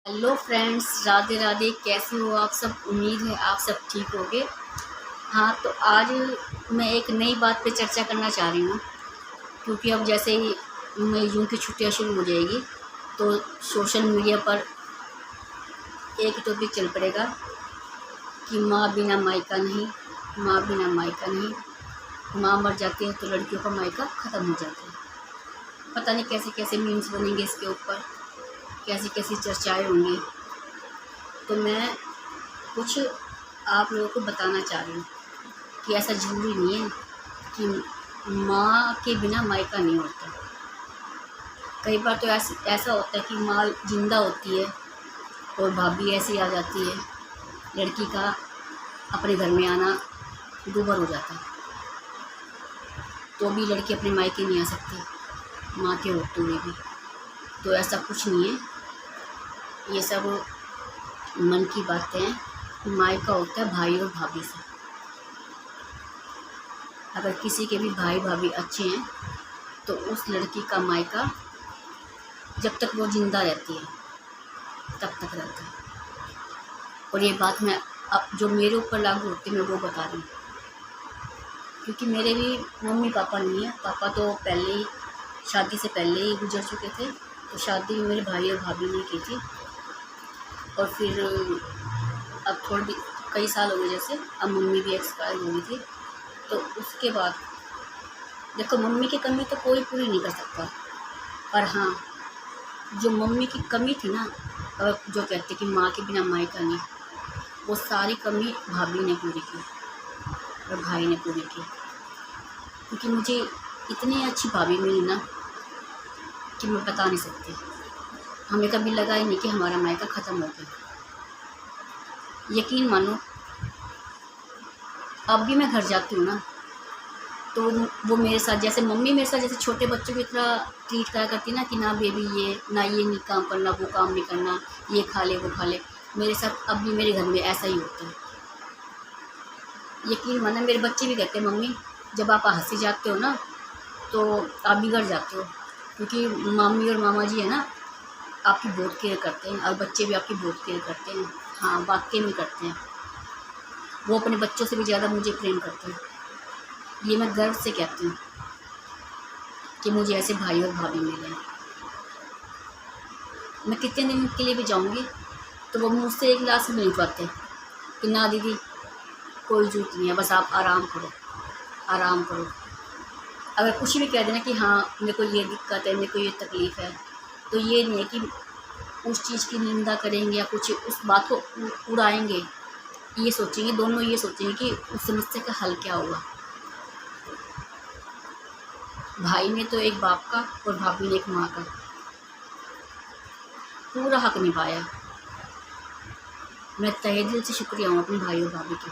Hello friends, Radhe Radhe. कैसे हो आप सब? उम्मीद है आप सब ठीक होगे। हाँ, तो आज मैं एक नई बात पे चर्चा करना चाह रही हूँ, क्योंकि अब जैसे ही मई जून की छुट्टियाँ शुरू हो जाएगी तो सोशल मीडिया पर एक टॉपिक चल पड़ेगा कि माँ बिना मायका नहीं, माँ बिना मायका नहीं। माँ मर जाती है तो लड़कियों का मायका ख़त्म हो जाता है। पता नहीं कैसे कैसे मीम्स बनेंगे इसके ऊपर, कैसी कैसी चर्चाएँ होंगी। तो मैं कुछ आप लोगों को बताना चाह रही हूँ कि ऐसा ज़रूरी नहीं है कि माँ के बिना मायका नहीं होता। कई बार तो ऐसा होता है कि माँ ज़िंदा होती है और भाभी ऐसी आ जाती है, लड़की का अपने घर में आना दूभर हो जाता है, तो भी लड़की अपने मायके नहीं आ सकती माँ के होते हुए भी। तो ऐसा कुछ नहीं है, ये सब मन की बातें हैं। मायका होता है भाई और भाभी से। अगर किसी के भी भाई भाभी अच्छे हैं तो उस लड़की का मायका जब तक वो ज़िंदा रहती है तब तक रहता है। और ये बात मैं अब जो मेरे ऊपर लागू होती है मैं वो बता रही हूँ, क्योंकि मेरे भी मम्मी पापा नहीं है। पापा तो पहले ही शादी से पहले ही गुजर चुके थे, तो शादी मेरे भाई और भाभी ने की थी। और फिर अब कई साल हो गए, जैसे अब मम्मी भी एक्सपायर हो गई थी। तो उसके बाद देखो, मम्मी की कमी तो कोई पूरी नहीं कर सकता, पर हाँ, जो मम्मी की कमी थी ना, और जो कहते कि माँ के बिना मायका नहीं, वो सारी कमी भाभी ने पूरी की और भाई ने पूरी की। क्योंकि मुझे इतनी अच्छी भाभी मिली ना कि मैं बता नहीं सकती। हमें कभी लगा ही नहीं कि हमारा मायका ख़त्म हो गया। यकीन मानो, अब भी मैं घर जाती हूँ ना, तो वो मेरे साथ जैसे मम्मी मेरे साथ जैसे छोटे बच्चों की तरह ट्रीट करा करती ना, कि ना बेबी ये नहीं काम करना, वो काम नहीं करना, ये खा ले वो खा ले। मेरे साथ अब भी मेरे घर में ऐसा ही होता है। यकीन मानो, मेरे बच्चे भी कहते हैं मम्मी जब आप हंसी जाते हो ना तो आप बिगड़ जाते हो, क्योंकि मामी और मामा जी है ना, आपकी बहुत केयर करते हैं और बच्चे भी आपकी बहुत केयर करते हैं। हाँ, वाकई में करते हैं। वो अपने बच्चों से भी ज़्यादा मुझे प्रेम करते हैं। ये मैं गर्व से कहती हूँ कि मुझे ऐसे भाई और भाभी मिले हैं। मैं कितने दिन के लिए भी जाऊँगी तो वो मुझसे एक गिलास भी नहीं पाते कि ना दीदी कोई ज़रूरत नहीं है, बस आप आराम करो, आराम करो। अगर कुछ भी कह देना कि हाँ मेरे को ये दिक्कत है, मेरे को ये तकलीफ़ है, तो ये नहीं है कि उस चीज़ की निंदा करेंगे या कुछ उस बात को उड़ाएंगे। ये सोचेंगे, दोनों ये सोचेंगे कि उस समस्या का हल क्या होगा। भाई ने तो एक बाप का और भाभी ने एक माँ का पूरा हक निभाया। मैं तहे दिल से शुक्रिया हूँ अपने भाई और भाभी के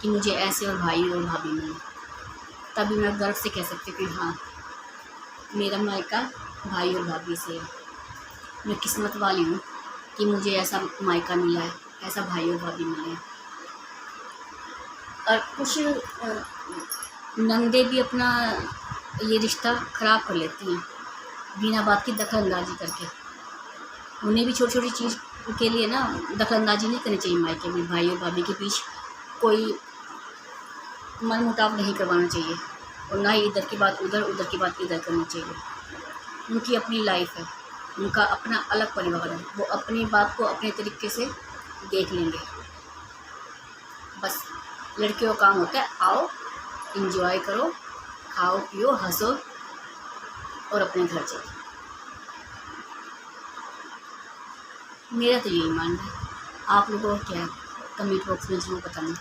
कि मुझे ऐसे और भाई और भाभी मिले। तभी मैं गर्व से कह सकती हूँ कि हाँ, मेरा मायका भाई और भाभी से है। मैं किस्मत वाली हूँ कि मुझे ऐसा मायका मिला है, ऐसा भाई और भाभी मिले हैं। और कुछ नंदे भी अपना ये रिश्ता ख़राब कर लेती हैं बिना बात की दखलअंदाजी करके। उन्हें भी छोटी छोटी चीज़ के लिए ना दखलअंदाजी नहीं करनी चाहिए। मायके में भाई और भाभी के बीच कोई मनमुटाव नहीं करवाना चाहिए, और ना ही इधर की बात उधर, उधर की बात इधर करनी चाहिए। उनकी अपनी लाइफ है, उनका अपना अलग परिवार है, वो अपनी बात को अपने तरीके से देख लेंगे। बस लड़कियों का काम होता है आओ एंजॉय करो, खाओ पियो, हंसो और अपने घर चलो। मेरा तो यही मानना है। आप लोगों को क्या है, कमेंट बॉक्स में ज़रूर बताना।